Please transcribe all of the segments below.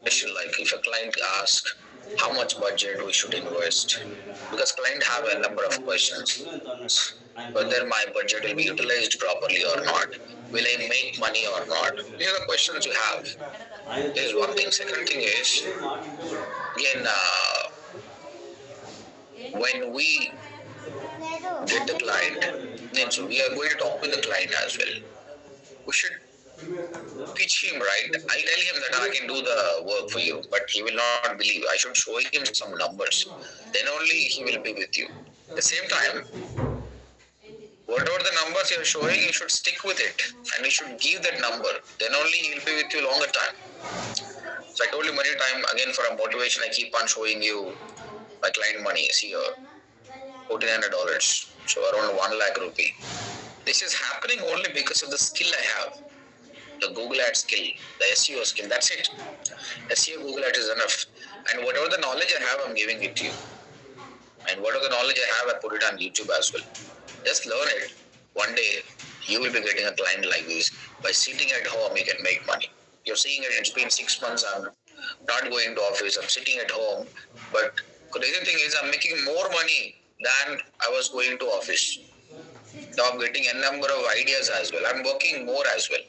question like if a client asks how much budget we should invest, because client have a number of questions, whether my budget will be utilized properly or not, will I make money or not. These are the questions you have. This is one thing. Second thing is, again, when we get the client, then so we are going to talk with the client as well. We should pitch him right. I tell him that I can do the work for you, but he will not believe. I should show him some numbers. Then only he will be with you. At the same time, whatever the numbers you are showing, you should stick with it and you should give that number. Then only he will be with you longer time. So I told you many times, again for a motivation, I keep on showing you my client money. See here, $1,400. So around 1 lakh rupee. This is happening only because of the skill I have. The Google Ads skill, the SEO skill, that's it. SEO Google Ads is enough. And whatever the knowledge I have, I'm giving it to you. And whatever the knowledge I have, I put it on YouTube as well. Just learn it. One day, you will be getting a client like this. By sitting at home, you can make money. You're seeing it, it's been 6 months, I'm not going to office, I'm sitting at home. But the crazy thing is, I'm making more money than I was going to office. Now I'm getting a number of ideas as well. I'm working more as well.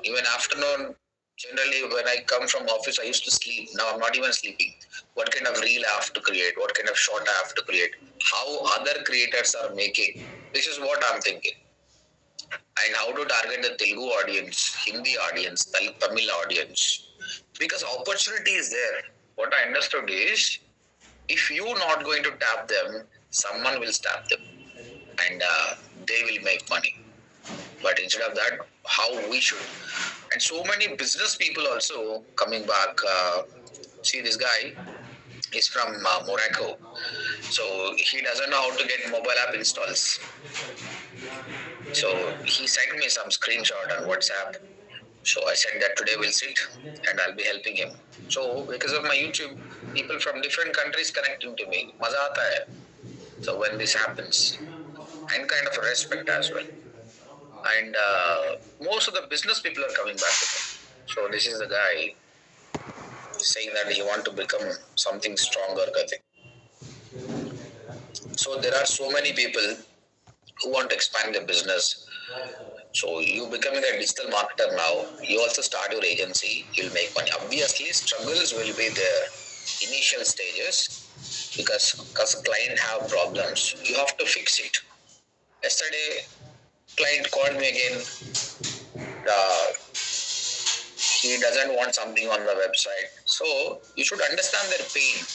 Even afternoon, generally when I come from office, I used to sleep. Now I'm not even sleeping. What kind of reel I have to create? What kind of short I have to create? How other creators are making? This is what I'm thinking. And how to target the Telugu audience, Hindi audience, Tamil audience. Because opportunity is there. What I understood is, if you're not going to tap them, someone will tap them. And they will make money. But instead of that, how we should. And so many business people also coming back. See, this guy is from Morocco. So he doesn't know how to get mobile app installs. So he sent me some screenshot on WhatsApp. So I said that today we'll sit and I'll be helping him. So because of my YouTube, people from different countries connecting to me. Maza aata hai. So when this happens, and kind of respect as well. And most of the business people are coming back to me. So this is the guy saying that he want to become something stronger, I think. So there are so many people who want to expand their business. So you becoming a digital marketer now, you also start your agency, you'll make money. Obviously, struggles will be there, initial stages, because client have problems. You have to fix it. Yesterday, client called me again. He doesn't want something on the website. So you should understand their pain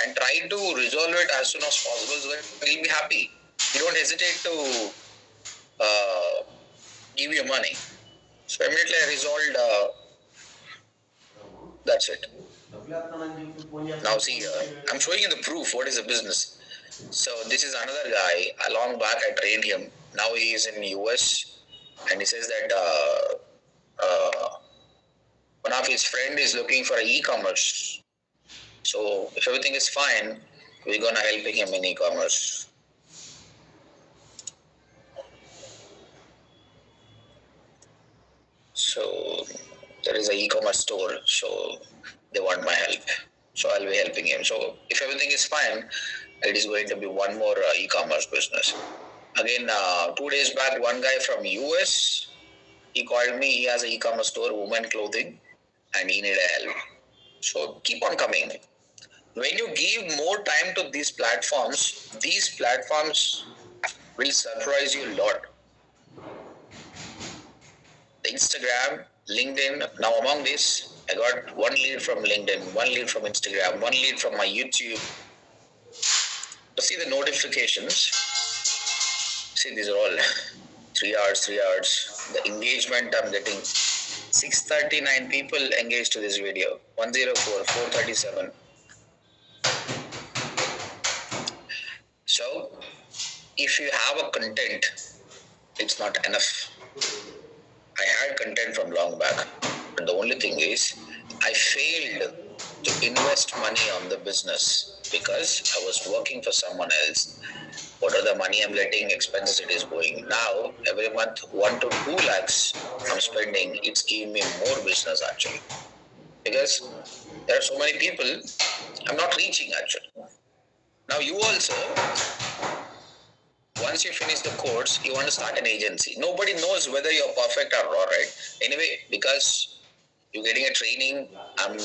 and try to resolve it as soon as possible so that he'll be happy. You don't hesitate to give you money. So immediately I resolved, that's it. Now see, I'm showing you the proof, what is the business. So this is another guy, a long back I trained him. Now he is in US and he says that one of his friend is looking for e-commerce. So if everything is fine, we're gonna help him in e-commerce. So there is an e-commerce store, so they want my help. So I'll be helping him. So if everything is fine, it is going to be one more e-commerce business. Again, 2 days back, one guy from US, he called me. He has an e-commerce store, women clothing, and he needed help. So keep on coming. When you give more time to these platforms will surprise you a lot. The Instagram, LinkedIn. Now among this, I got one lead from LinkedIn, one lead from Instagram, one lead from my YouTube. See the notifications. See, these are all 3 hours. The engagement I'm getting. 639 people engaged to this video. 104, 437. So, if you have a content, it's not enough. I had content from long back, but the only thing is, I failed to invest money on the business because I was working for someone else. What are the money I'm letting, expenses it is going. Now, every month, 1 to 2 lakhs I'm spending, it's giving me more business actually. because there are so many people I'm not reaching actually. Now you also, once you finish the course, you want to start an agency. Nobody knows whether you're perfect or not, right? Anyway, because you're getting a training, I'm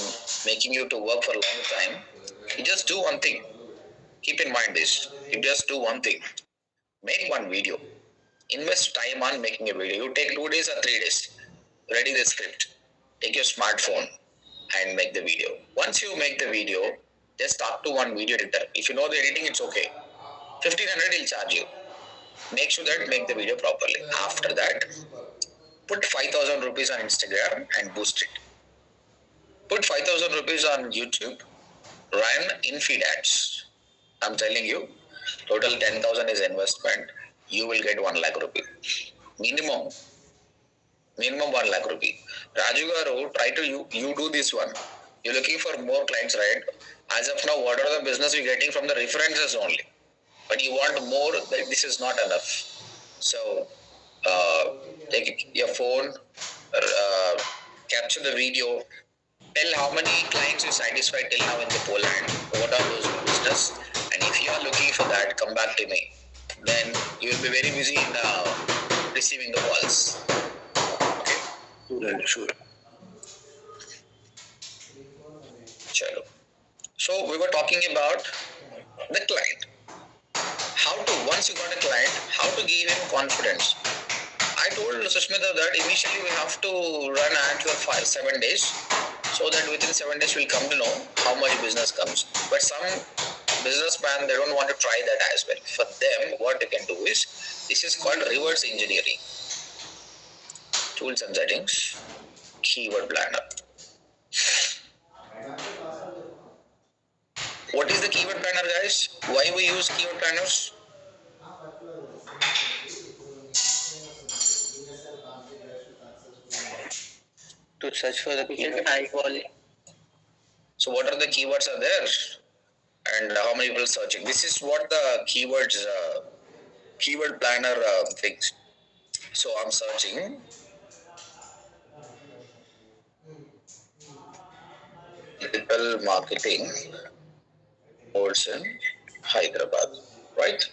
making you to work for a long time. You just do one thing. Keep in mind this. You just do one thing. Make one video. Invest time on making a video. You take 2 days or 3 days. Ready the script. Take your smartphone and make the video. Once you make the video, just talk to one video editor. If you know the editing, it's okay. 1500 he'll charge you. Make sure that make the video properly. After that, put 5,000 rupees on Instagram and boost it. Put 5,000 rupees on YouTube. Run in-feed ads. I'm telling you, total 10,000 is investment. You will get 1 lakh rupee. Minimum 1 lakh rupee. Raju Garu, try to you do this one. You're looking for more clients, right? As of now, what are the business you're getting from the references only? But you want more, this is not enough. So, take your phone, capture the video, tell how many clients you satisfied till now in the Poland, what are those business, and if you are looking for that, come back to me. Then you will be very busy in receiving the calls. Okay? Sure. Chalo. So we were talking about the client. How to, once you got a client, how to give him confidence. I told Sushmita that initially we have to run ads for 7 days, so that within 7 days we'll come to know how much business comes. But some businessmen, they don't want to try that as well. For them, what they can do is, this is called reverse engineering. Tools and settings, keyword planner. What is the keyword planner, guys? Why we use keyword planners? To search for the keyword. High quality. So what are the keywords are there? And how many people searching? This is what the keywords, keyword planner thinks. So I'm searching digital marketing course in Hyderabad, right?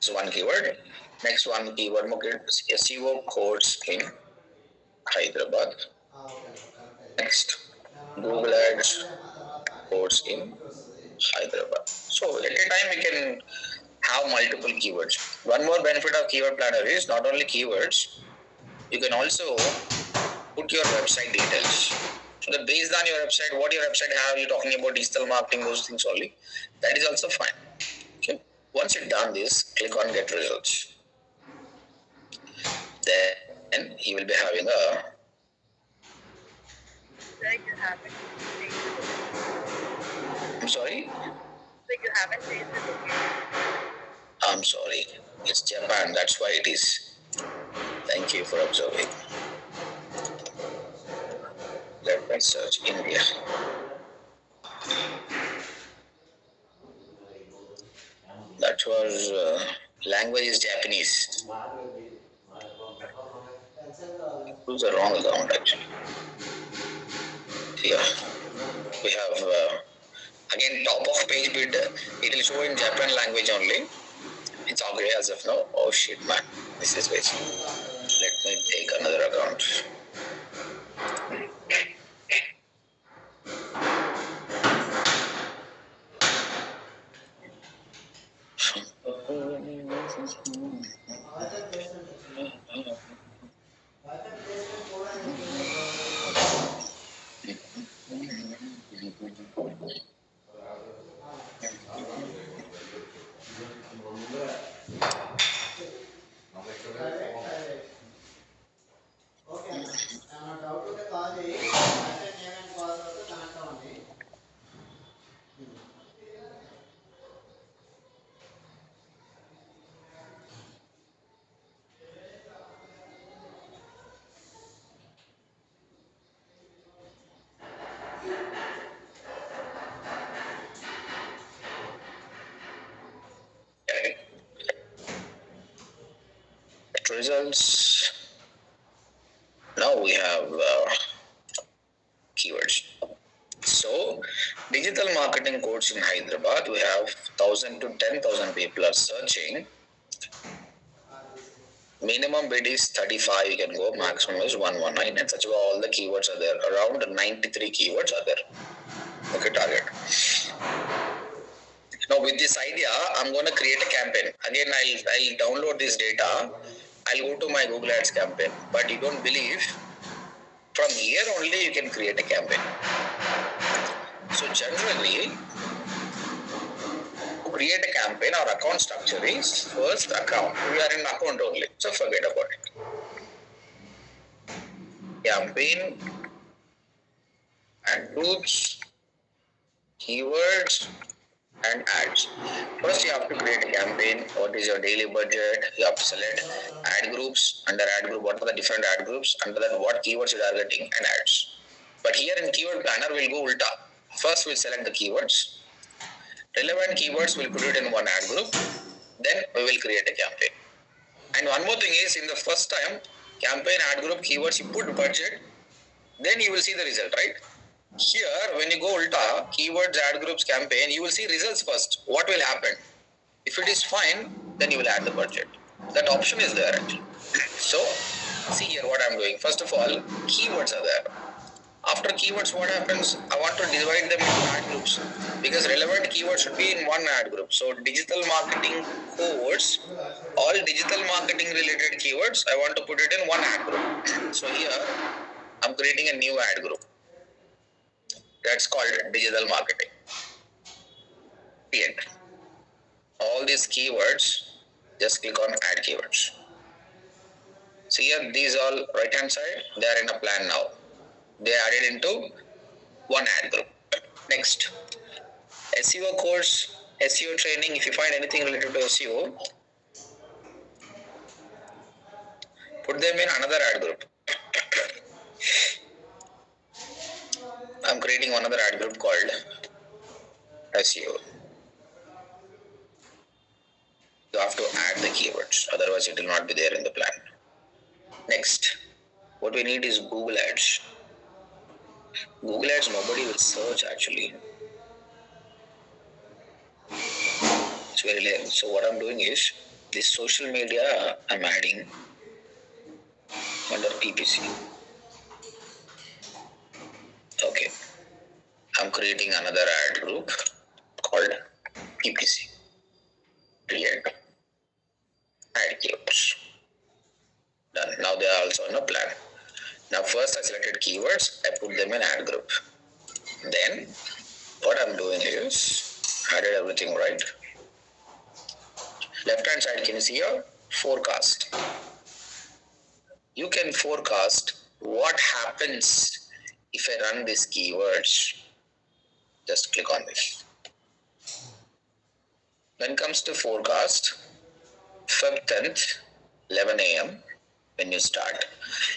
So one keyword. Next one keyword market SEO course in Hyderabad. Next, Google Ads course in Hyderabad. So at a time we can have multiple keywords. One more benefit of keyword planner is not only keywords, you can also put your website details. So that based on your website, what your website have, you're talking about digital marketing, those things only. That is also fine. Okay. Once you've done this, click on get results. Then you will be having a. Like you haven't. I'm sorry. Like you haven't changed the location. I'm sorry. It's Japan. That's why it is. Thank you for observing. Let me search India. That was language is Japanese. It was the wrong account actually. Here we have again top of page bid. It will show in Japan language only. It's okay as of now. Oh shit, man, this is waste. Let me take another account. Results. Now we have digital marketing course in Hyderabad, we have 1,000 to 10,000 people are searching. Minimum bid is 35, you can go, maximum is 119, and such all the keywords are there. Around 93 keywords are there. Okay, target. Now with this idea, I'm going to create a campaign. Again, I'll download this data. I'll go to my Google Ads campaign. But you don't believe, from here only you can create a campaign. So generally, to create a campaign, our account structure is first account. We are in account only, so forget about it. Campaign and groups, keywords, and ads. First, you have to create a campaign. What is your daily budget? You have to select ad groups. Under ad group, what are the different ad groups? Under that, what keywords you are targeting, and ads. But here in keyword planner, we'll go ulta. First, we'll select the keywords. Relevant keywords, we'll put it in one ad group. Then we will create a campaign. And one more thing is, in the first time, campaign, ad group, keywords, you put budget, then you will see the result, right? Here, when you go ulta, keywords, ad groups, campaign, you will see results first. What will happen? If it is fine, then you will add the budget. That option is there actually. So, see here what I am doing. First of all, keywords are there. After keywords, what happens? I want to divide them into ad groups because relevant keywords should be in one ad group. So, digital marketing codes, all digital marketing related keywords, I want to put it in one ad group. So, here I'm creating a new ad group. That's called digital marketing. All these keywords, just click on add keywords. See here, these all right hand side, they are in a plan now. They are added into one ad group. Next, SEO course, SEO training. If you find anything related to SEO, put them in another ad group. I'm creating another ad group called SEO. You have to add the keywords, otherwise it will not be there in the plan. Next, what we need is Google Ads. Google Ads, nobody will search actually. It's very rare. So what I'm doing is, this social media I'm adding under PPC. Okay. I'm creating another ad group called PPC. Create ad keywords. Done. Now they are also in a plan. Now first I selected keywords, I put them in ad group. Then what I'm doing is, added everything right. Left hand side, can you see here? Forecast. You can forecast what happens if I run these keywords. Just click on this. When it comes to forecast, Feb 10th, 11 a.m. when you start.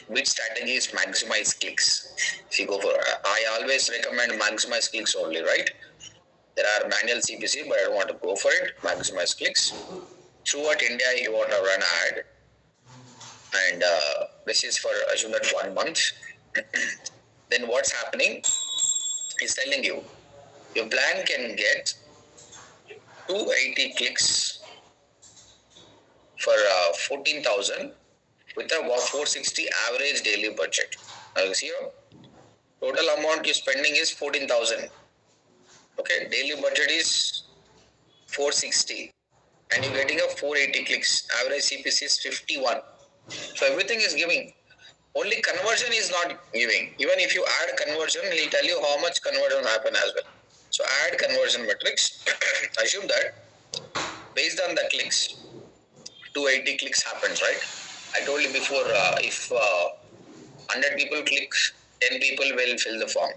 Which strategy is maximize clicks? If you go for, I always recommend maximize clicks only, right? There are manual CPC, but I don't want to go for it. Maximize clicks. Throughout India, you want to run ad. And this is for, assume that 1 month. Then what's happening is telling you, your plan can get 280 clicks for 14,000 with about 460 average daily budget. Now you see here, total amount you're spending is 14,000. Okay, daily budget is 460 and you're getting a 480 clicks. Average CPC is 51. So everything is giving. Only conversion is not giving. Even if you add conversion, he'll tell you how much conversion happen as well. So add conversion metrics. Assume that based on the clicks, 280 clicks happens, right? I told you before, if 100 people click, 10 people will fill the form.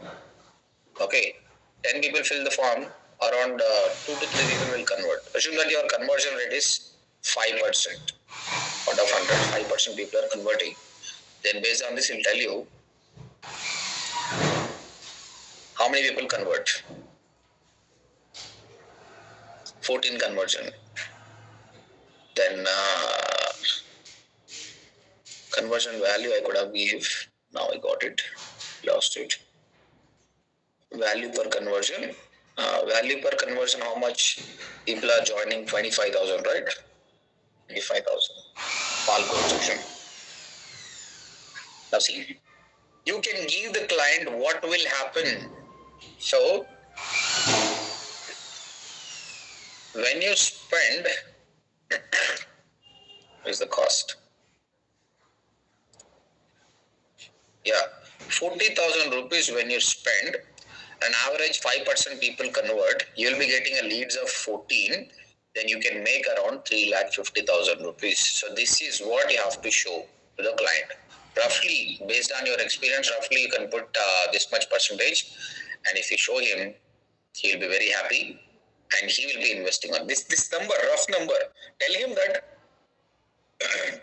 Okay, 10 people fill the form, around 2 to 3 people will convert. Assume that your conversion rate is 5%. Out of 100, 5% people are converting. Then based on this, it will tell you how many people convert. 14 conversion. Then conversion value I could have give. Now I got it. Lost it. Value per conversion Value per conversion, how much people are joining? 25,000, right? 25,000. Small conversion. Now see, you can give the client what will happen. So when you spend, is the cost. Yeah, 40,000 rupees when you spend, an average 5% people convert, you'll be getting a leads of 14, then you can make around 3,50,000 rupees. So this is what you have to show to the client. Roughly, based on your experience, roughly you can put this much percentage, and if you show him, he'll be very happy, and he will be investing on this number, rough number. Tell him that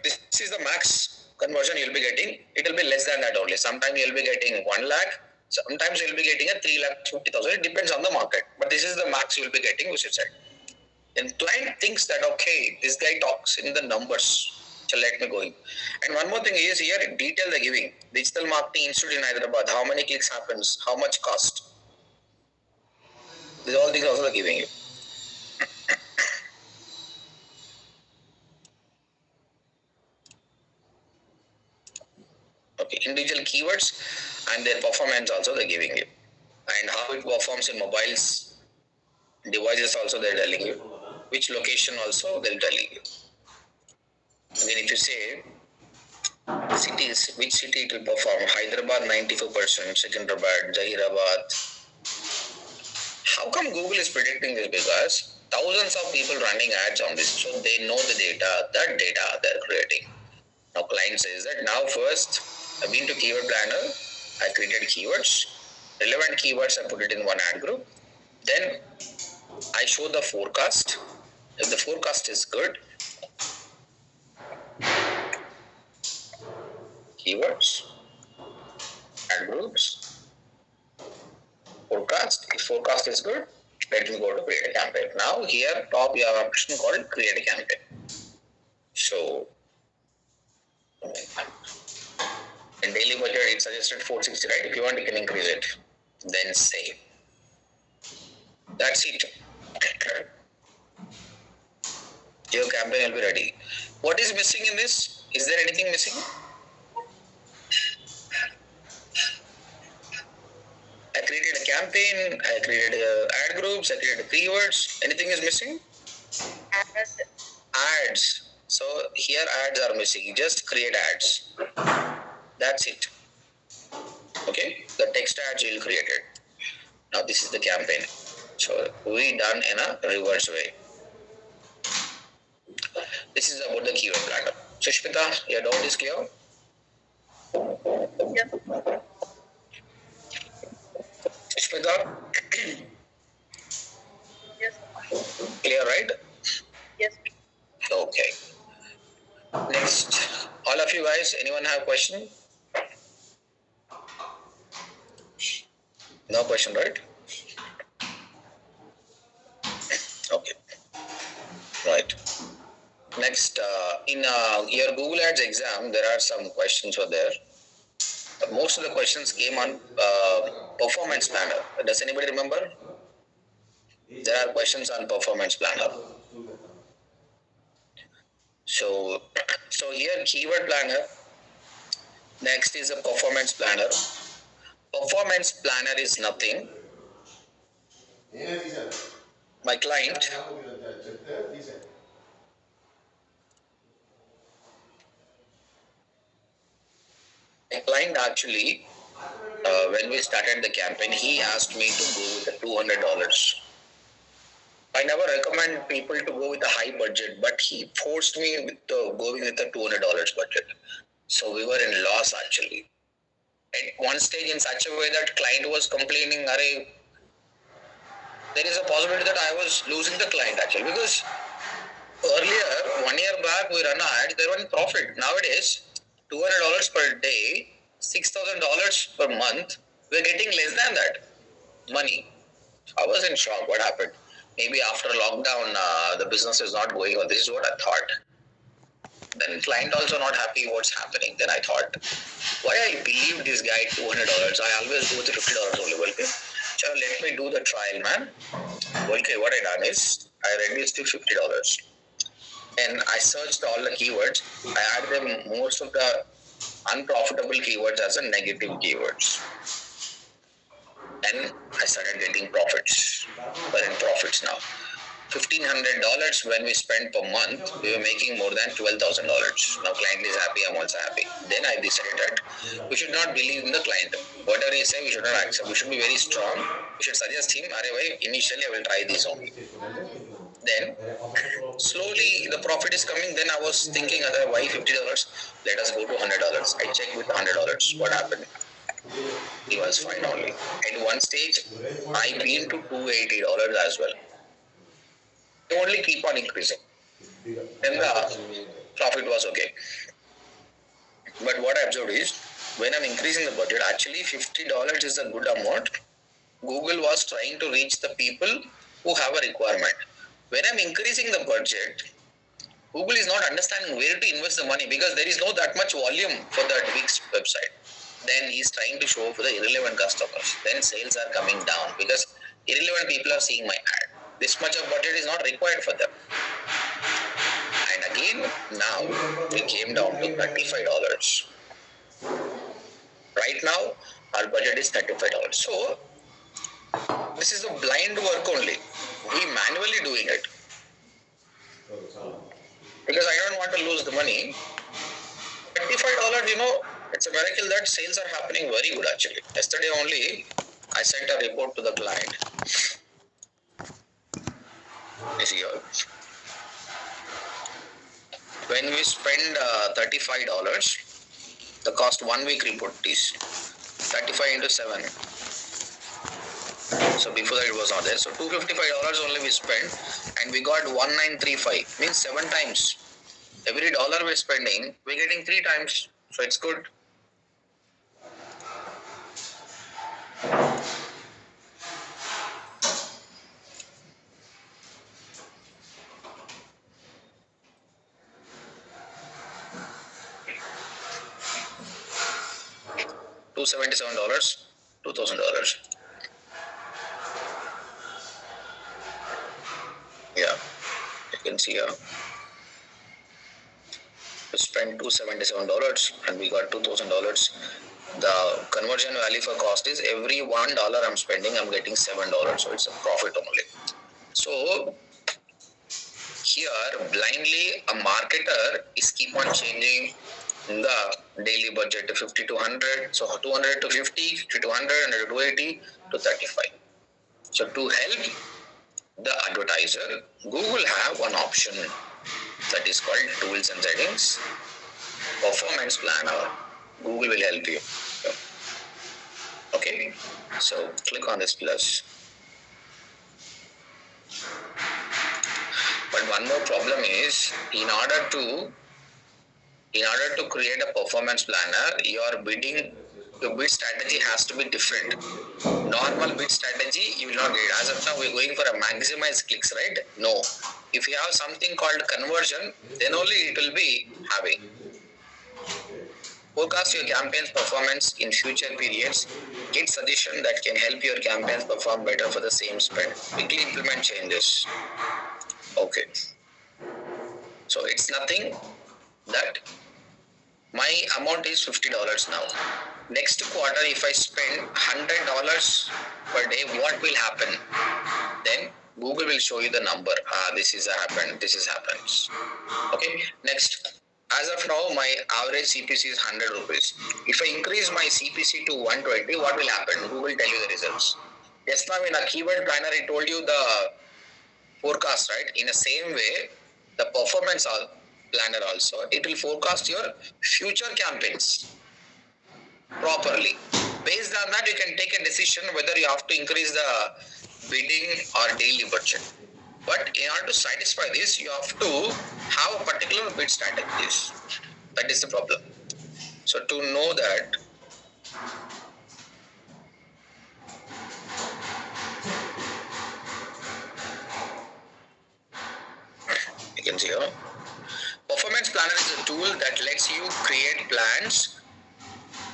this is the max conversion you'll be getting. It will be less than that only. Sometimes you'll be getting 1 lakh. Sometimes you'll be getting a 3,50,000. It depends on the market. But this is the max you'll be getting, which is said. Then client thinks that, okay, this guy talks in the numbers. So let me go in. And one more thing is here, detail they're giving. Digital Marketing Institute in Hyderabad. How many clicks happens? How much cost? These all things also they're giving you. Okay, individual keywords and their performance also they're giving you. And how it performs in mobiles, devices also they're telling you. Which location also they're telling you. And then if you say cities, which city it will perform? Hyderabad 94%, Secunderabad, Zahirabad. How come Google is predicting this? Because thousands of people running ads on this, so they know the data, that data they're creating. Now client says that now first I've been to Keyword Planner, I created keywords, relevant keywords I put it in one ad group, then I show the forecast. If the forecast is good, keywords, ad groups, forecast. If forecast is good, let me go to create a campaign. Now here top you have an option called create a campaign. So in daily budget it suggested 460, right? If you want you can increase it. Then save. That's it. Your campaign will be ready. What is missing in this? Is there anything missing? I created a campaign, I created ad groups, I created keywords. Anything is missing? Ads. So here ads are missing. Just create ads. That's it. Okay. The text ads you will create it. Now this is the campaign. So we done in a reverse way. This is about the keyword planner. Sushmita, your doubt is clear? Yes. Sushmita? Yes. Clear, right? Yes. Okay. Next, all of you guys, anyone have question? No question, right? Okay. Right. Next, in your Google Ads exam, there are some questions for there. Most of the questions came on performance planner. Does anybody remember? There are questions on performance planner. So here keyword planner. Next is a performance planner. Performance planner is nothing. My client actually, when we started the campaign, he asked me to go with the $200. I never recommend people to go with a high budget, but he forced me with going with the $200 budget. So we were in loss actually. At one stage, in such a way that client was complaining, "Arey, there is a possibility that I was losing the client actually, because earlier 1 year back we run ads, there was profit. Nowadays, $200 per day, $6,000 per month, we're getting less than that money." I was in shock. What happened? Maybe after lockdown, the business is not going on. This is what I thought. Then client also not happy what's happening. Then I thought, why I believe this guy $200? I always go with $50 only. Okay? So let me me do the trial, man. Okay, what I done is I reduced to $50. And I searched all the keywords. I added them most of the unprofitable keywords as a negative keywords. And I started getting profits. We're in profits now. $1,500 when we spent per month, we were making more than $12,000. Now client is happy, I'm also happy. Then I decided that we should not believe in the client. Whatever he says, we should not accept. We should be very strong. We should suggest him, initially I will try this only. Then slowly the profit is coming. Then I was thinking, why $50? Let us go to $100. I checked with $100. What happened? It was fine only. At one stage, I been to $280 as well. They only keep on increasing. Then the profit was okay. But what I observed is, when I'm increasing the budget, actually $50 is a good amount. Google was trying to reach the people who have a requirement. When I'm increasing the budget, Google is not understanding where to invest the money because there is no that much volume for that big website. Then he's trying to show for the irrelevant customers. Then sales are coming down because irrelevant people are seeing my ad. This much of budget is not required for them. And again, now we came down to $35. Right now, our budget is $35. So, this is a blind work only. We manually doing it. Because I don't want to lose the money. $35, it's a miracle that sales are happening very good actually. Yesterday only, I sent a report to the client. This here. When we spend $35, the cost 1 week report is 35 into 7. So before that it was not there. So $255 only we spent and we got 1935. Means 7 times. Every dollar we're spending, we're getting 3 times. So it's good. $277, $2,000. Yeah, you can see here. We spent $277 and we got $2,000. The conversion value for cost is every $1 I'm spending, I'm getting $7. So it's a profit only. So here, blindly, a marketer is keep on changing the daily budget to 50 to 100. So 200 to 50, 50 to 100, 100 to 280 to 35. So to help the advertiser, Google have one option that is called tools and settings, performance planner. Google will help you. Okay, so click on this plus. But one more problem is, in order to create a performance planner, your bid strategy has to be different. Normal bid strategy, you will not get. As of now, we're going for a maximize clicks, right? No. If you have something called conversion, then only it will be having. Forecast your campaign's performance in future periods. Get suggestions that can help your campaigns perform better for the same spend. Quickly implement changes. Okay. So it's nothing that my amount is $50 now. Next quarter, if I spend $100 per day, what will happen? Then Google will show you the number. This is happened. This is happens. Okay. Next. As of now, my average CPC is 100 rupees. If I increase my CPC to 120, what will happen? Google will tell you the results. Just now in a keyword planner, I told you the forecast, right? In the same way, the performance planner also, it will forecast your future campaigns properly. Based on that, you can take a decision whether you have to increase the bidding or daily budget. But in order to satisfy this, you have to have a particular bid strategies. That is the problem. So to know that, you can see here, Performance Planner is a tool that lets you create plans.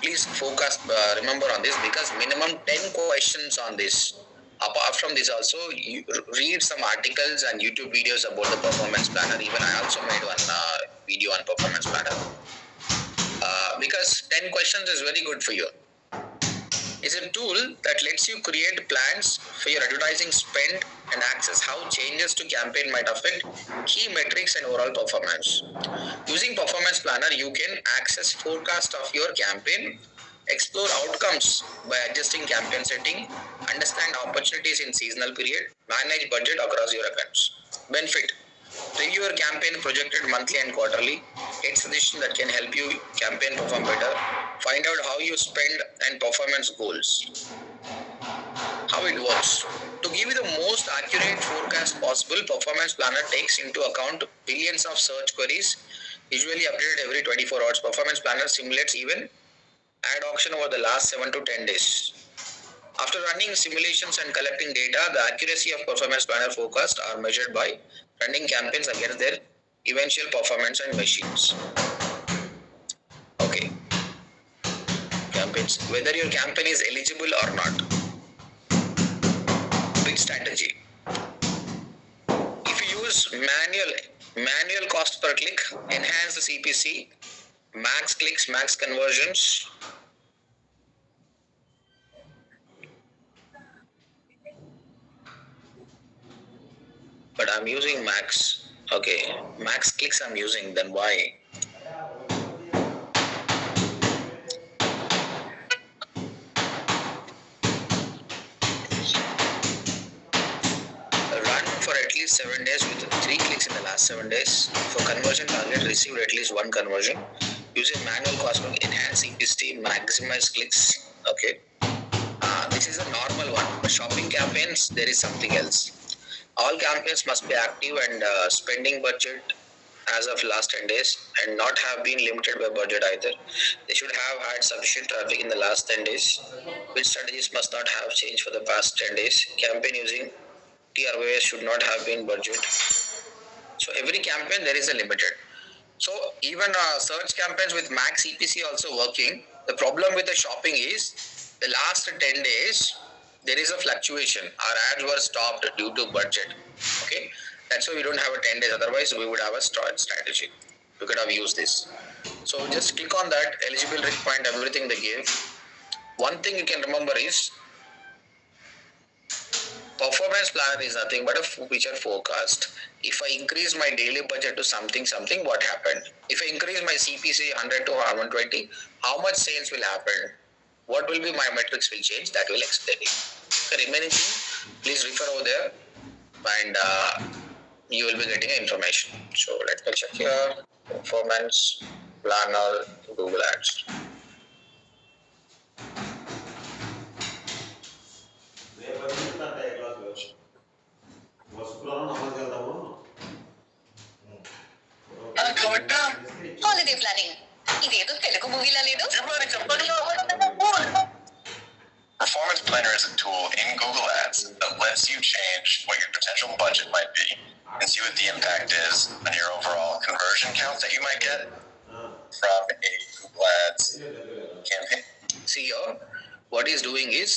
Please focus, remember on this, because minimum 10 questions on this. Apart from this also, you read some articles and YouTube videos about the performance planner. Even I also made one video on performance planner, because 10 questions is very good for you. It's a tool that lets you create plans for your advertising spend and access how changes to campaign might affect key metrics and overall performance. Using performance planner, you can access forecast of your campaign, explore outcomes by adjusting campaign setting, understand opportunities in seasonal period, manage budget across your accounts. Benefit: review your campaign projected monthly and quarterly, get suggestions that can help you campaign perform better, find out how you spend and performance goals. How it works. To give you the most accurate forecast possible, Performance Planner takes into account billions of search queries, usually updated every 24 hours. Performance Planner simulates even ad auction over the last 7 to 10 days. After running simulations and collecting data, the accuracy of Performance Planner forecast are measured by running campaigns against their eventual performance and machines. Okay, campaigns. Whether your campaign is eligible or not. Bid strategy. If you use manual cost per click, enhance the CPC, max clicks, max conversions. But I'm using max. Okay, max clicks I'm using, then why? Run for at least 7 days with 3 clicks in the last 7 days. For conversion target, received at least 1 conversion. Using manual cost per enhance CPC, maximize clicks. Okay. This is a normal one. For shopping campaigns, there is something else. All campaigns must be active and spending budget as of last 10 days and not have been limited by budget either. They should have had sufficient traffic in the last 10 days. Which strategies must not have changed for the past 10 days. Campaign using TROAS should not have been budget. So every campaign there is a limited. So even search campaigns with max CPC also working. The problem with the shopping is the last 10 days there is a fluctuation. Our ads were stopped due to budget. Okay, that's why we don't have a 10 days. Otherwise, we would have a strategy. We could have used this. So just click on that eligibility point, everything they gave. One thing you can remember is performance planner is nothing but a future forecast. If I increase my daily budget to something, what happened? If I increase my CPC 100 to 120, how much sales will happen? What will be my metrics will change? That will explain it. The remaining thing, please refer over there and you will be getting information. So let me check here. Performance planner, Google Ads. Holiday planning. ఇదేదో తెలుగు మూవీలా లేదు. Performance Planner is a tool in Google Ads that lets you change what your potential budget might be and see what the impact is on your overall conversion count that you might get from a Google Ads campaign. See here, what he's doing is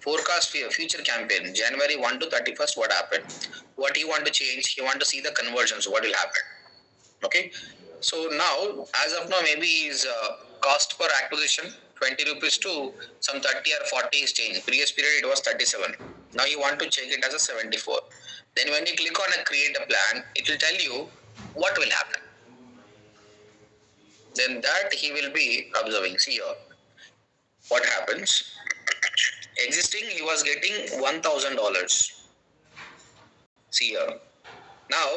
forecast for your future campaign, January 1 to 31st, what happened? What he want to change? He want to see the conversions, what will happen? Okay, so now, as of now, maybe his cost per acquisition, 20 rupees to some 30 or 40 is changed. Previous period it was 37. Now you want to check it as a 74. Then when you click on a create a plan, it will tell you what will happen. Then that he will be observing. See here, what happens? Existing, he was getting $1,000. See here. Now,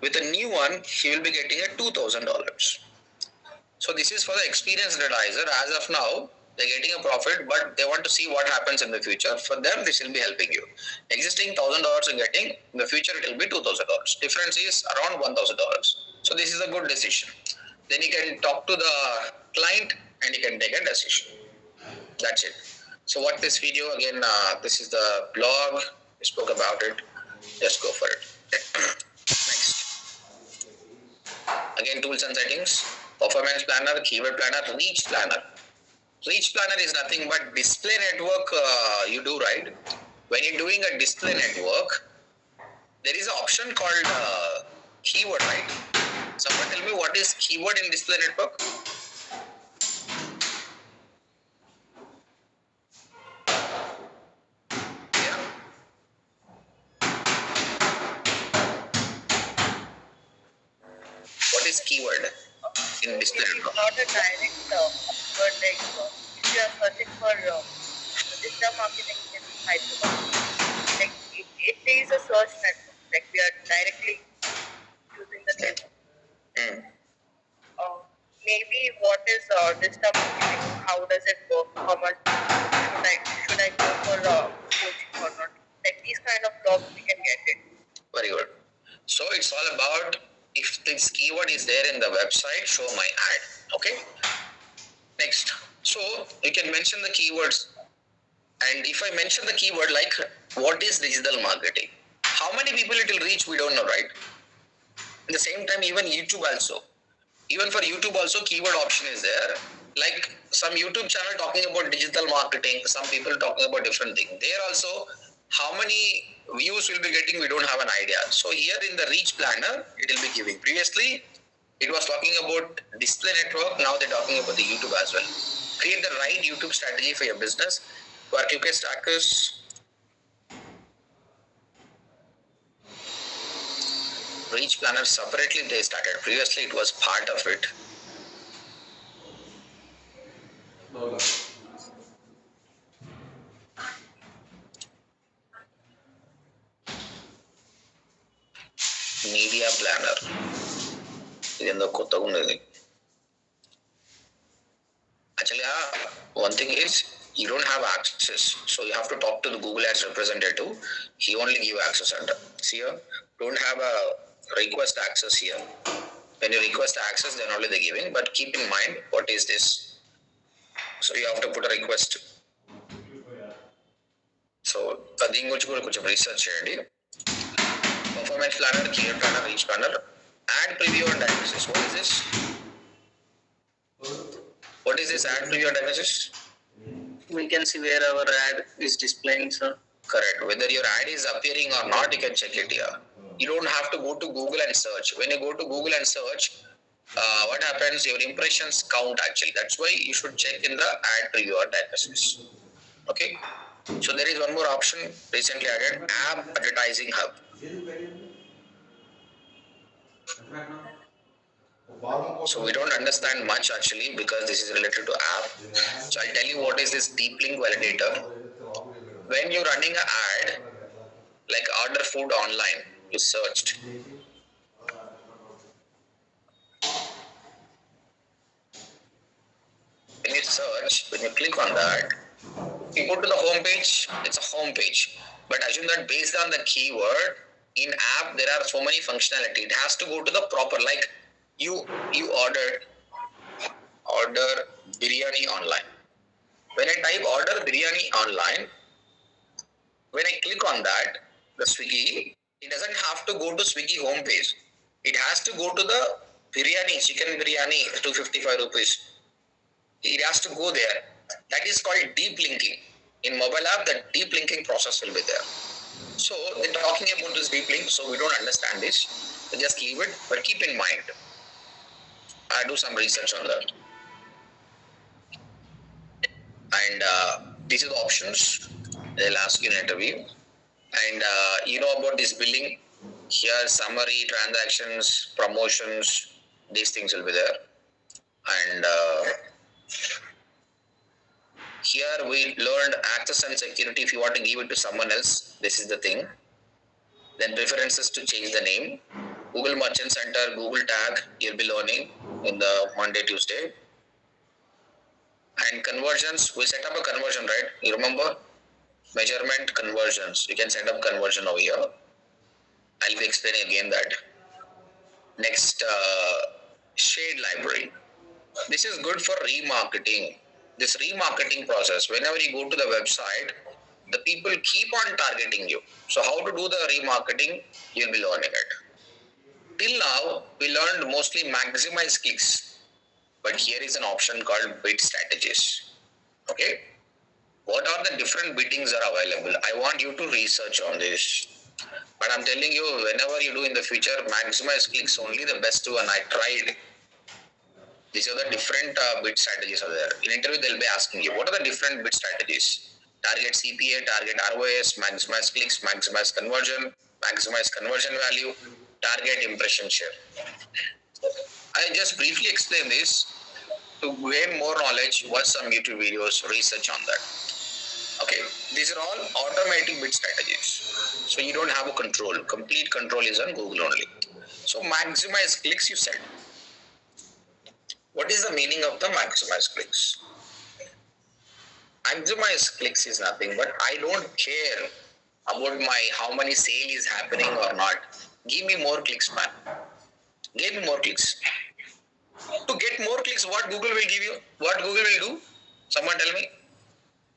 with a new one, he will be getting a $2,000. So this is for the experienced advisor. As of now, they're getting a profit, but they want to see what happens in the future. For them, this will be helping you. Existing $1,000 in getting, in the future it will be $2,000. Difference is around $1,000. So this is a good decision. Then you can talk to the client and you can take a decision. That's it. So what this video, again, this is the blog. We spoke about it. Just go for it. Next. Again, tools and settings. Performance planner, keyword planner, reach planner. Reach planner is nothing but display network you do, right? When you're doing a display network, there is an option called keyword, right? Someone tell me what is keyword in display network? Yeah. What is keyword in display It's network? not a direct word like if you are searching for digital marketing in Hyderabad, like it is a search network. Like we are directly using the network. Hmm. Maybe what is digital marketing? How does it work? How much should I go for coaching or not? Like these kind of blogs we can get it. Very good. So it's all about if this keyword is there in the website, show my ad. Okay. Next. So you can mention the keywords. And if I mention the keyword like what is digital marketing? How many people it will reach, we don't know, right? At the same time, even YouTube also. Even for YouTube also, keyword option is there. Like some YouTube channel talking about digital marketing, some people talking about different things. There also, how many views will be getting, we don't have an idea. So here in the reach planner, it will be giving. Previously, it was talking about display network. Now they're talking about the YouTube as well. Create the right YouTube strategy for your business. For QK Stackers, reach planner separately they started. Previously, it was part of it. Media planner. ఇదేందో కొత్తగా ఉండేది. Actually, one thing is you don't have access, so you have to talk to the Google Ads representative. He only give access under. See here, don't have a request access here. When you request access, then only they're giving. But keep in mind what is this. So you have to put a request. So దీని గురించి కూడా కొంచెం research చేయండి. Performance planner, keyword planner, reach planner, ad preview and diagnosis. What is this? What is this ad preview and diagnosis? We can see where our ad is displaying, sir. Correct. Whether your ad is appearing or not, you can check it here. You don't have to go to Google and search. When you go to Google and search, what happens? Your impressions count actually. That's why you should check in the ad preview or diagnosis. Okay. So there is one more option recently added: app advertising hub. So we don't understand much actually because this is related to app. So I'll tell you what is this deep link validator. When you're running an ad, like order food online, you searched. When you search, when you click on that, you go to the home page, it's a home page. But assume that based on the keyword, in app there are so many functionality. It has to go to the proper, like you order biryani online. When I type order biryani online, when I click on that, the Swiggy, it doesn't have to go to Swiggy homepage. It has to go to the biryani, chicken biryani, 255 rupees. It has to go there. That is called deep linking. In mobile app, the deep linking process will be there. So they're talking about this deep link, so we don't understand this. So just leave it, but keep in mind. I do some research on that. And these are the options they'll ask you in an interview. And you know about this billing. Here, summary, transactions, promotions, these things will be there. And here we learned access and security. If you want to give it to someone else, this is the thing. Then preferences to change the name. Google Merchant Center, Google Tag, you'll be learning in the Monday, Tuesday. And conversions, we set up a conversion, right? You remember? Measurement conversions. You can set up conversion over here. I'll be explaining again that. Next, shade library. This is good for remarketing. This remarketing process, whenever you go to the website, the people keep on targeting you. So how to do the remarketing, you'll be learning it. Till now, we learned mostly maximize clicks. But here is an option called bid strategies. Okay? What are the different biddings are available? I want you to research on this. But I'm telling you, whenever you do in the future, maximize clicks only the best one. I tried. These are the different bid strategies are there. In interview, they'll be asking you, what are the different bid strategies? Target CPA, target ROS, maximize clicks, maximize conversion value, target impression share. I just briefly explain this to gain more knowledge. Watch some YouTube videos, research on that. Okay, these are all automatic bid strategies. So you don't have a control. Complete control is on Google only. So maximize clicks, you said. What is the meaning of the maximize clicks? Maximize clicks is nothing but I don't care about how many sale is happening or not. Give me more clicks, man. Give me more clicks. To get more clicks, what Google will give you? What Google will do? Someone tell me.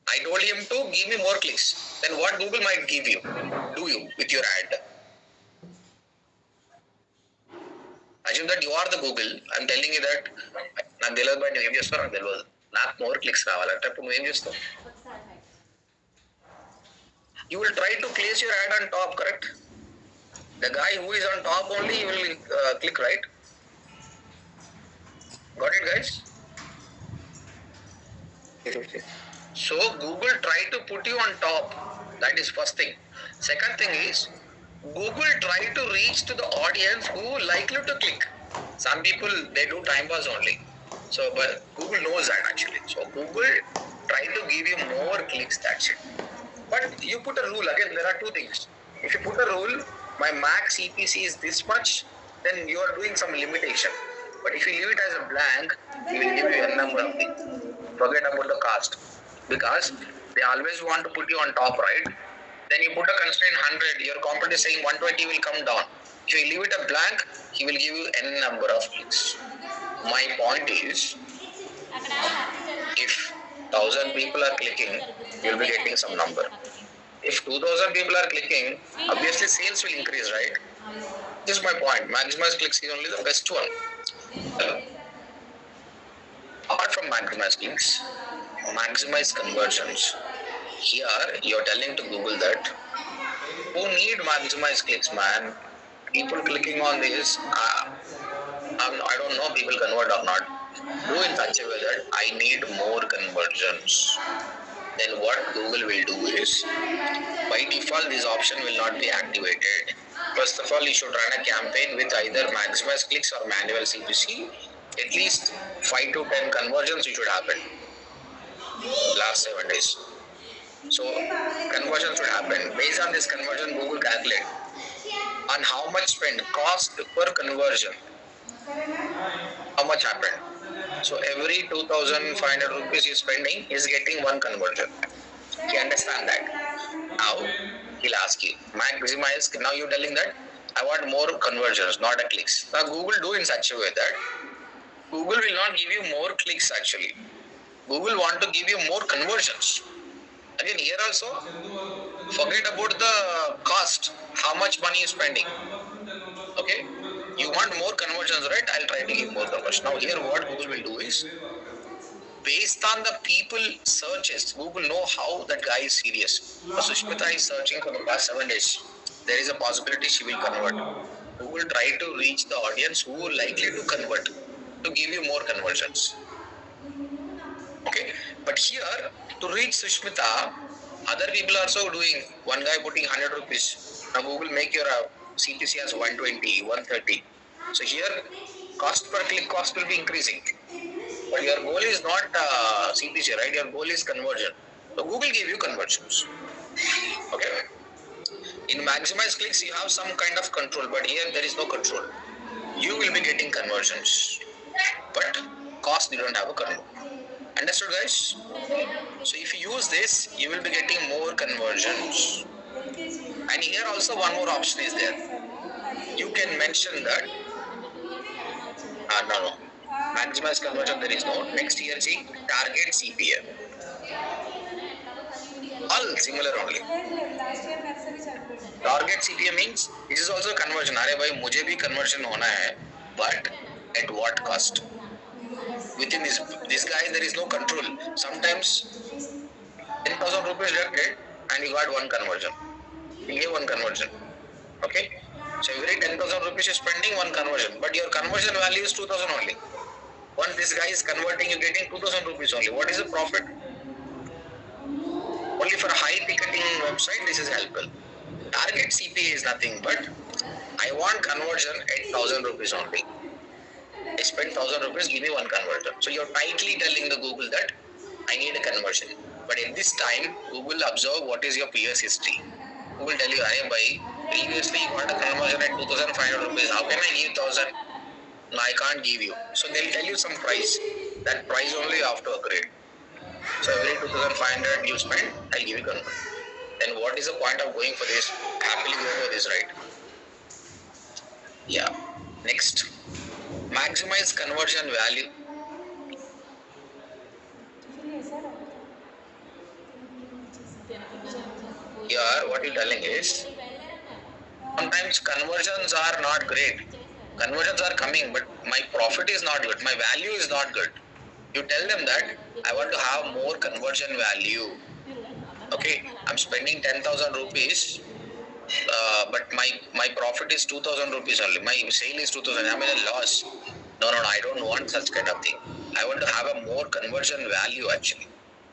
I told him to give me more clicks. Then what Google might give you? Do you with your ad? Assume that you are the Google. I'm telling you that నాకు తెలియదు but నువ్వు ఏం చేస్తావు నాకు తెలియదు. నాకు more clicks రావాలంటే అప్పుడు నువ్వేం చేస్తావు? You will try to place your ad on top, correct? The guy who is on top only will click, right? Got it, guys? So Google try to put you on top. That is first thing. Second thing is Google try to reach to the audience who likely to click. Some people they do time pass only. So but Google knows that actually. So Google try to give you more clicks. That's it. But you put a rule again. There are two things. If you put a rule, my max CPC is this much, then you are doing some limitation. But if you leave it as a blank, he will give you a number of things. Forget about the cost. Because they always want to put you on top, right? Then you put a constraint 100, your competitor is saying 120 will come down. If you leave it a blank, he will give you n number of clicks. My point is, if 1,000 people are clicking, you'll be getting some number. If 2,000 people are clicking, obviously sales will increase, right? This is my point. Maximize clicks is only the best one. Apart from maximize clicks, maximize conversions. Here, you're telling to Google that who need maximize clicks, man? People clicking on this, I don't know people convert or not. Do in such a way that I need more conversions. Then what Google will do is, by default, this option will not be activated. First of all, you should run a campaign with either maximize clicks or manual CPC. At least 5 to 10 conversions you should happen last 7 days. So conversion should happen. Based on this conversion, Google calculate on how much spend, cost per conversion, how much happened. So every 2,500 rupees you're spending is getting one conversion. You understand that? Now he'll ask you, maximize. Now you're telling that I want more conversions, not a clicks. Now Google do in such a way that Google will not give you more clicks actually. Google want to give you more conversions. Again, here also, forget about the cost, how much money you're spending. Okay? You want more conversions, right? I'll try to give more conversions. Now here what Google will do is, based on the people searches, Google know how that guy is serious. Sushmita is searching for the past 7 days. There is a possibility she will convert. Google try to reach the audience who are likely to convert, to give you more conversions. Okay? But here, to reach Sushmita, other people are also doing, one guy putting 100 rupees. Now Google make your CPC as 120, 130. So here, cost per click cost will be increasing. But your goal is not CPC, right? Your goal is conversion. So Google give you conversions. Okay? In maximize clicks, you have some kind of control, but here there is no control. You will be getting conversions. But cost, you don't have a control. Understood, guys? So if you use this, you will be getting more conversions. And here also one more option is there. You can mention that. No. Maximize conversion, there is no. Next here, see, target CPA. All similar only. Target CPA means this is also conversion. अरे भाई मुझे भी conversion होना है, but at what cost? Within this guy there is no control. Sometimes 10,000 rupees deducted and you got one conversion. You gave one conversion. Okay? So every 10,000 rupees you're spending one conversion, but your conversion value is 2,000 only. Once this guy is converting, you're getting 2,000 rupees only. What is the profit? Only for a high ticketing website, this is helpful. Target CPA is nothing but I want conversion at 1,000 rupees only. I spend 1,000 rupees, give me one conversion. So you're tightly telling the Google that I need a conversion. But at this time, Google observe what is your PS history. Google tell you, hey, bhai, previously you got a conversion at 2,500 rupees. How can I give 1,000? No, I can't give you. So they'll tell you some price. That price only you have to upgrade. So every 2,500 you spend, I'll give you conversion. Then what is the point of going for this? Happily go for this, right? Yeah. Next. Maximize conversion value. Here, what you're telling is, sometimes conversions are not great. Conversions are coming, but my profit is not good. My value is not good. You tell them that I want to have more conversion value. Okay, I'm spending 10,000 rupees, but my profit is 2,000 rupees only. My sale is 2,000. I'm in a loss. No, I don't want such kind of thing. I want to have a more conversion value actually.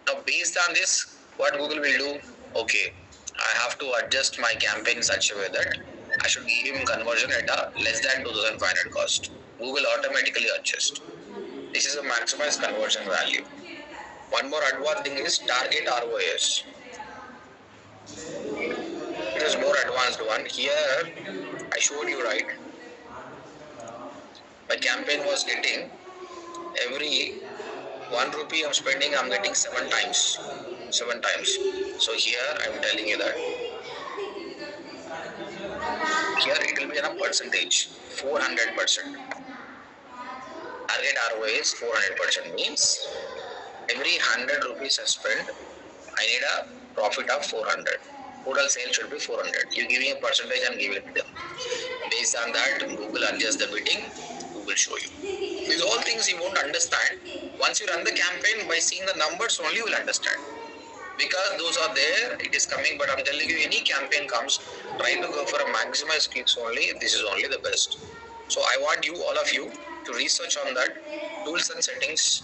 Now, based on this, what Google will do? Okay, I have to adjust my campaign in such a way that I should give him conversion at a less than 2,500 cost. Google automatically adjusts. This is a maximized conversion value. One more advanced thing is target ROAS. It is more advanced one. Here, I showed you, right? My campaign was getting every 1 rupee I'm spending, I'm getting 7 times. 7 times. So here, I'm telling you that. Here, it will be in a percentage, 400%. Target ROA is 400%. Means every 100 rupees I spend, I need a profit of 400. Total sale should be 400. You give me a percentage and give it to them. Based on that, Google adjusts the bidding. Google show you. These all things you won't understand. Once you run the campaign, by seeing the numbers only you will understand. Because those are there, it is coming. But I'm telling you, any campaign comes, try to go for a maximized clicks only. This is only the best. So I want you, all of you, to research on that tools and settings,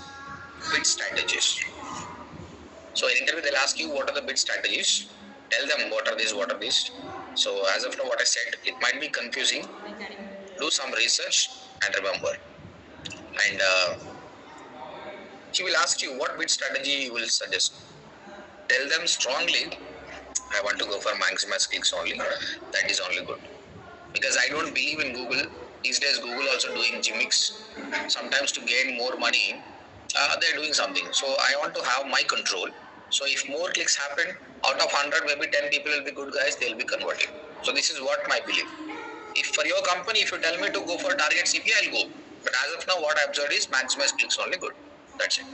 bid strategies. So in interview they'll ask you what are the bid strategies. Tell them what are these. So as of now what I said, it might be confusing. Do some research and remember. And he will ask you what bid strategy you will suggest. Tell them strongly, I want to go for maximize clicks only. That is only good. Because I don't believe in Google. These days Google also doing gimmicks. Sometimes to gain more money, they're doing something. So I want to have my control. So if more clicks happen, out of 100, maybe 10 people will be good guys, they'll be converting. So this is what my belief. If for your company, if you tell me to go for target CPA, I'll go. But as of now, what I observed is maximize clicks only good. That's it.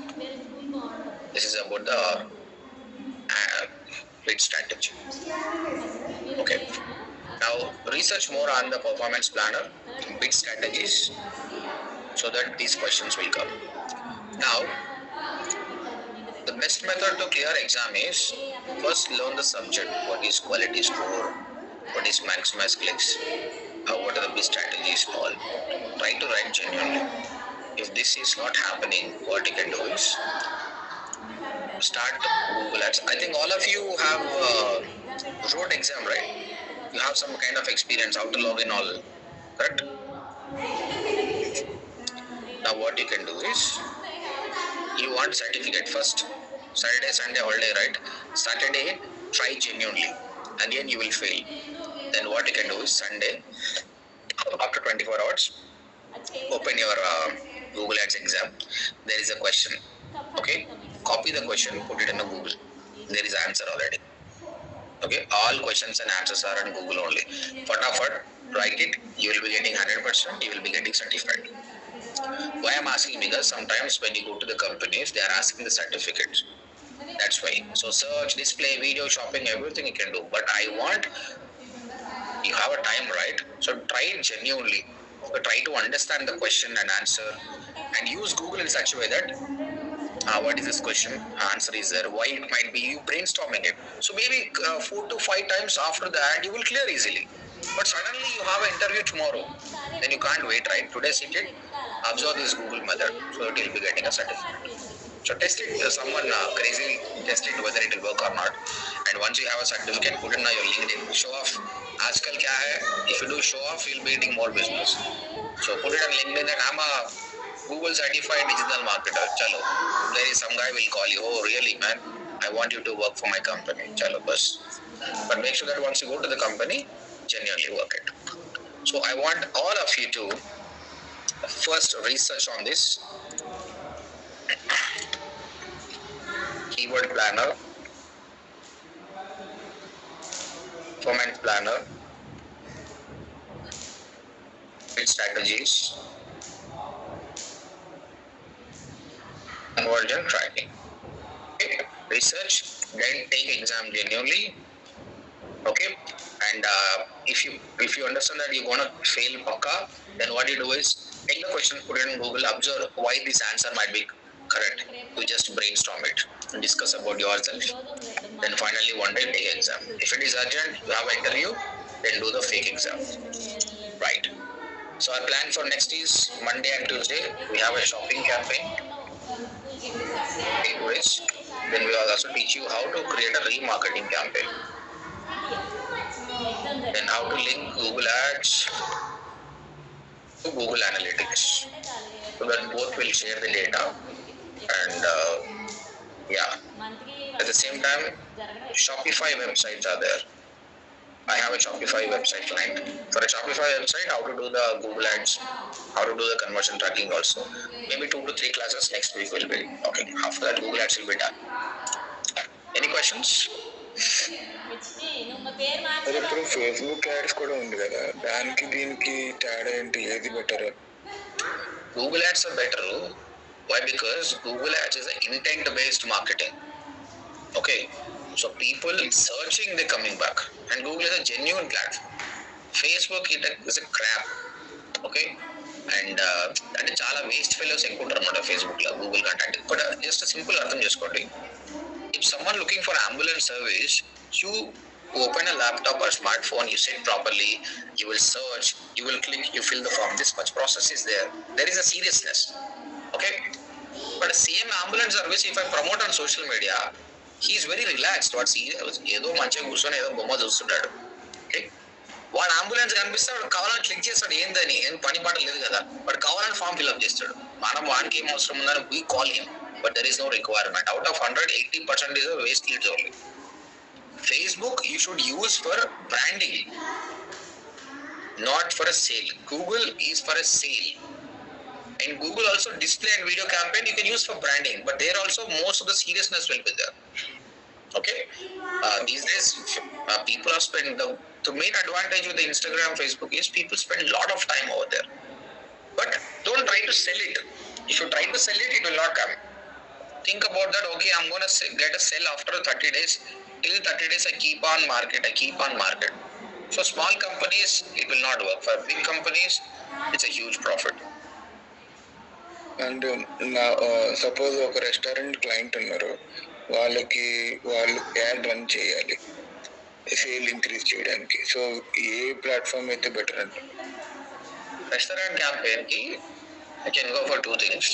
This is about the bid strategy. Okay. Now research more on the performance planner, bid strategies, so that these questions will come. Now, the best method to clear exam is first learn the subject. What is quality score? What is maximize clicks? What are the bid strategies? All. Try to write genuinely. If this is not happening, what you can do is start Google Ads. I think all of you have wrote exam, right? You have some kind of experience how to log in all, correct? Now what you can do is, you want certificate first. Saturday, Sunday, holiday, right? Saturday, try genuinely. Again, you will fail. Then what you can do is Sunday, after 24 hours, open your Google Ads exam. There is a question. Okay? Copy the question, put it in the Google. There is answer already. Okay? All questions and answers are on Google only. Fatafat, write it. You will be getting 100%. You will be getting certified. Why I'm asking? Because sometimes when you go to the companies, they are asking the certificates. That's why. So search, display, video, shopping, everything you can do. But I want, you have a time, right? So try it genuinely. So try to understand the question and answer and use Google in such a way that what is this question? Answer is there. Why it might be, you brainstorming it. So maybe 4 to 5 times after that you will clear easily. But suddenly you have an interview tomorrow, then you can't wait, right? Today sit it, observe this Google method, so that you'll be getting a certificate. So test it. Someone crazy test it whether it will work or not. And once you have a certificate, put it on your LinkedIn. Show off. आजकल क्या है? If you do show off, you'll be getting more business. So put it on LinkedIn that I'm a Google certified digital marketer. Chalo. There is some guy will call you. Oh, really, man? I want you to work for my company. Chalo, bus. But make sure that once you go to the company, genuinely work it. So I want all of you to first research on this keyword planner, performance planner, strategies, conversion tracking. Okay. Research, then take exam genuinely. Okay, and if you understand that you're gonna fail pakka, then what you do is take the question, put it in Google, observe why this answer might be correct. You just brainstorm it and discuss about yourself. Then finally one day take exam. If it is urgent, you have an interview, then do the fake exam. Right. So our plan for next is Monday and Tuesday. We have a shopping campaign. Which then we will also teach you how to create a remarketing campaign. Then how to link Google Ads to Google Analytics, so that both will share the data. And at the same time, Shopify websites are there. I have a Shopify website client. For a Shopify website, how to do the Google Ads, how to do the conversion tracking also. Maybe 2 to 3 classes next week will be okay. After that, Google Ads will be done. Any questions? అది ఇప్పుడు Facebook ads కూడా ఉంది కదా, దానికి దీనికి తేడా ఏంటి, ఏది better? Google Ads are better. Why? Because Google Ads is an intent based marketing. Okay, so people searching, they're coming back, and Google is a genuine platform. Facebook is a crap. Okay, and అంటే చాలా waste fellows ఎక్కువ ఉంటారు అన్నమాట Facebook లో Google కంటే. అంటే కూడా just simple అర్థం చేసుకోండి. If someone looking for ambulance service, you open a laptop or smartphone, you sit properly, you will search, you will click, you fill the form. This much process is there. There is a seriousness. Okay, but the same ambulance service, if I promote on social media, he is very relaxed. What's ఏదో మంచిగా కూర్చొని ఏదో బొమ్మ చూస్తుంటాడు. Okay, వాడు ambulance కనిపిస్తే వాడు కావాలని క్లిక్ చేస్తాడు, ఏందని ఏం పని పాట లేదు కదా, వాడు కావాలని ఫామ్ ఫిల్అప్ చేస్తాడు. మనం వానికి ఏం అవసరం ఉందని we call him, but there is no requirement. Out of 100, 80% is a waste leads only. Facebook you should use for branding, not for a sale. Google is for a sale. And Google also display and video campaign you can use for branding, but there also most of the seriousness will be there. Okay, these days people are spending the main advantage with the Instagram, Facebook is people spend a lot of time over there. But don't try to sell it. If you try to sell it, it will not come. Think about that. Okay, I'm going to get a sell after 30 days. Till 30 days I keep on market. For small companies it will not work. For big companies it's a huge profit. And నా suppose ఒక restaurant client ఉన్నారు, వాళ్ళు ad run చేయాలి sale increase చేయడానికి. So ఏ platform అయితే better అంటే? Restaurant campaign ki I can go for 2 things.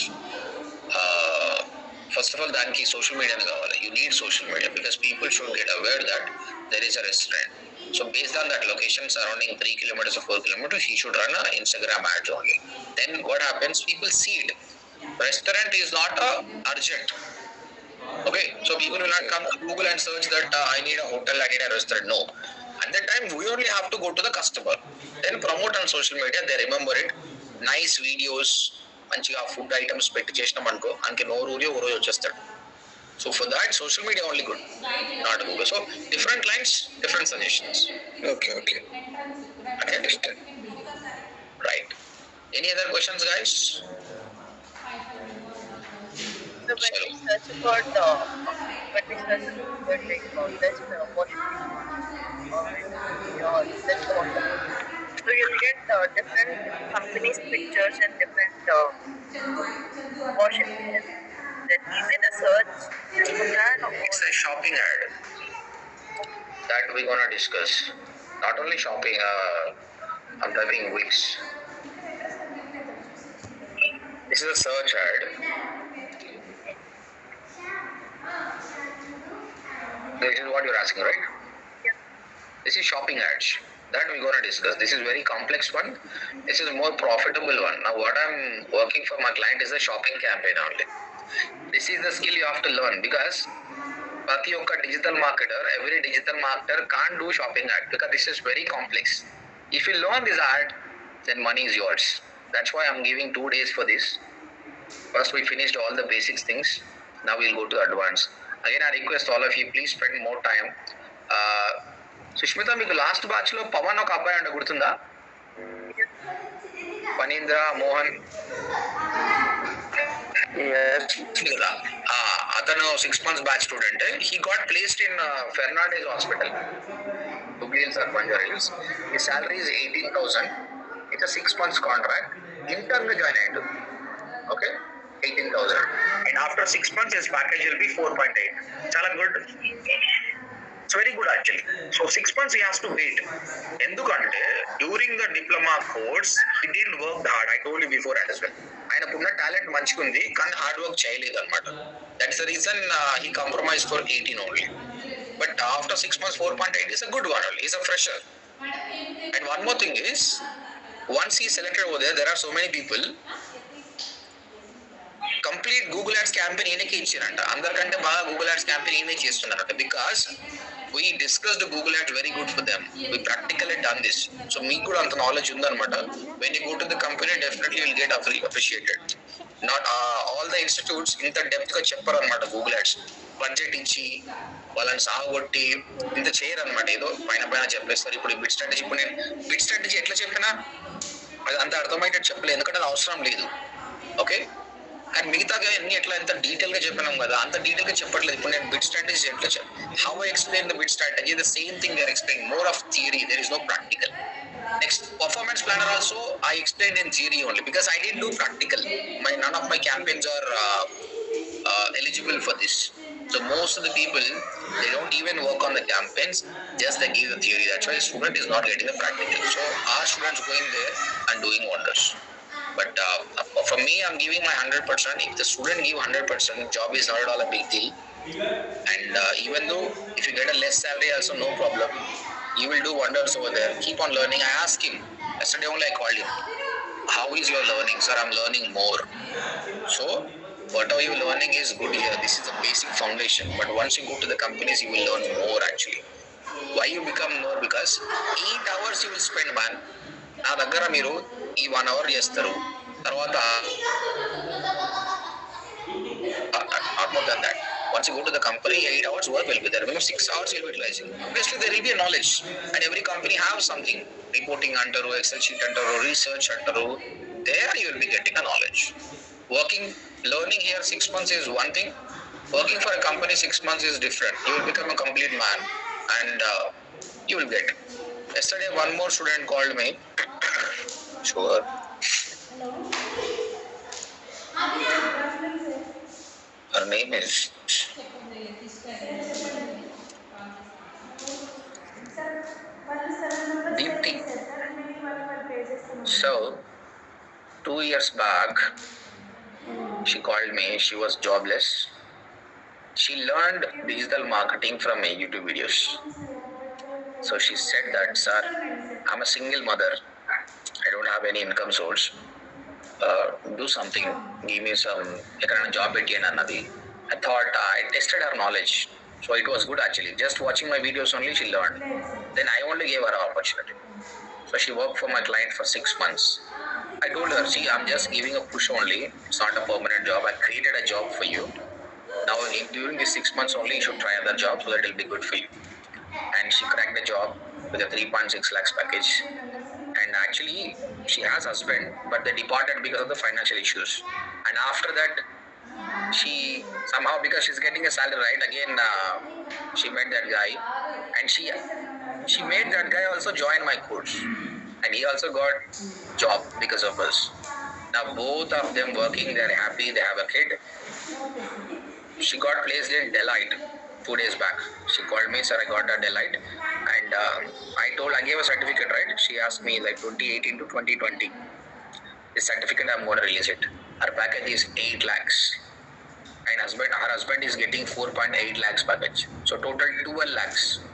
First of all, దానికి social media కావాలి. You need social media because people should get aware that there is a restaurant. So based on that location surrounding 3 kilometers or 4 kilometers, he should run an Instagram ads only. Then what happens? People see it. Restaurant is not urgent. Okay, so people will not come to Google and search that I need a hotel, I need a restaurant. No. At that time, we only have to go to the customer. Then promote on social media. They remember it. Nice videos. మంచిగా food items పెట్టి చేసినాం అనుకో, అందుకే నోరు ఊరి ఓ రోజు వచ్చేస్తాడు. So for that social media only good, not Google. So different clients, different suggestions. Okay understand. Right. Any other questions guys? So when we search about like that's what should be that's what. So you'll get different companies' pictures and different washing machines. that he's in a search for man or It's a shopping ad that we're gonna discuss. Not only shopping, I'm typing Wix. This is a search ad. This is what you're asking, right? This is shopping ads that we're gonna discuss. This is very complex one. This is more profitable one. Now, what I'm working for my client is a shopping campaign only. This is the skill you have to learn because ప్రతి ఒక్క digital marketer, every digital marketer can't do shopping ad because this is very complex. If you learn this ad, then money is yours. That's why I'm giving 2 days for this. First, we finished all the basics things. Now we'll go to advanced. Again, I request all of you, please spend more time. Sushmita, మీకు last batch లో పవన్ ఒక అబ్బాయి అంటే గుర్తుందా? పనీంద్ర మోహన్ కదా, అతను 6 months batch student. He got placed in Fernandes hospital, Hubli Hills or Banjara Hills. ఈ salary is 18,000. It's 6 months contract. Intern గా జాయిన్ అయ్యాడు. Okay, 18,000. And after 6 months his package will be 4.8. చాలా good. It's very good actually. So 6 months he has to wait. ఎందుకంటే during the diploma course he didn't work hard. I told you before as well. ఆయనకున్న talent మంచిగా ఉంది కానీ hard work చేయలేదు అనమాట. That's the reason he compromised for 18 only. But after 6 months 4.8 is a good one only. He's a fresher. And one more thing is, once he selected over there are so many people. Complete Google ads campaign ఈయనకి ఇచ్చారంట. అందరికంటే బాగా Google ads campaign ఈయనే చేస్తున్నారంట. Because we discussed Google ads very good for them. We practically done this. So మీకు కూడా అంత knowledge ఉందన్నమాట. When you go to the company definitely will get appreciated. Not all the institutes ఇంత depth గా చెప్పరు అనమాట. గూగుల్ యాడ్స్ బడ్జెట్ ఇచ్చి వాళ్ళని సాగొట్టి ఇంత చేయరు అనమాట. ఏదో పైన పైన చెప్పేస్తారు. ఇప్పుడు బిట్ స్ట్రాటజీ, ఇప్పుడు నేను బిట్ స్ట్రాటజీ ఎట్లా చెప్పినా అది అంత అర్థమయ్యేటట్టు చెప్పలేదు, ఎందుకంటే అది అవసరం లేదు. ఓకే, అండ్ మిగతాగా అన్ని ఎట్లా ఎంత డీటెయిల్ గా చెప్పినాం కదా, అంత డీటెయిల్ గా చెప్పట్లేదు. ఇప్పుడు నేను బిట్ స్ట్రాటజీ ఎట్లా how I explain the bid strategy, the same thing they are explain, more of theory, there is no practical. Next performance planner also I explain in theory only because I did do practical. None of my campaigns are eligible for this. So most of the people, they don't even work on the campaigns, just they give the theory. That's why the student is not getting the practical. So our students going there and doing wonders. But for me, I'm giving my 100%. If the student give 100%, job is not at all a big deal. And even though if you get a less salary also, no problem. You will do wonders over there. Keep on learning. I asked him, yesterday only I called him. How is your learning? Sir, I'm learning more. So whatever you're learning is good here. This is the basic foundation. But once you go to the companies, you will learn more actually. Why you become more? Because 8 hours you will spend, man. నా దగ్గర మీరు ఈ 1 hour చేస్తారు, తర్వాత not more than that. Once you go to the company, 8 hours work will be there. Maybe 6 hours you'll be utilizing. Obviously, there will be a knowledge, and every company have something. Reporting under, Excel sheet under, research under. There you will be getting a knowledge. Working, learning here 6 months is one thing. Working for a company 6 months is different. You will become a complete man, and you will get. Yesterday, one more student called me. Sure. Her name is Deepti. So, 2 years back, she called me. She was jobless. She learned digital marketing from my YouTube videos. So she said that, sir, I'm a single mother. I don't have any income source. Do something. Give me some job at Annadi. I thought I tested her knowledge. So it was good actually. Just watching my videos only she learned. Then I only gave her an opportunity. So she worked for my client for 6 months. I told her, see, I'm just giving a push only. It's not a permanent job. I created a job for you. Now during these 6 months only, you should try other jobs so that it will be good for you. And she cracked the job with a 3.6 lakhs package. And actually, she has a husband, but they departed because of the financial issues. And after that, she somehow, because she's getting a salary, right? Again, she met that guy, and she made that guy also join my course, and he also got job because of us. Now both of them working, they're happy, they have a kid. She got placed in Deloitte 2 days back. She called me, sir, I got a Deloitte, and I gave a certificate, right? She asked me like 2018 to 2020. This certificate, I'm going to release it. Her package is 8 lakhs, and her husband is getting 4.8 lakhs package. So total 12 lakhs.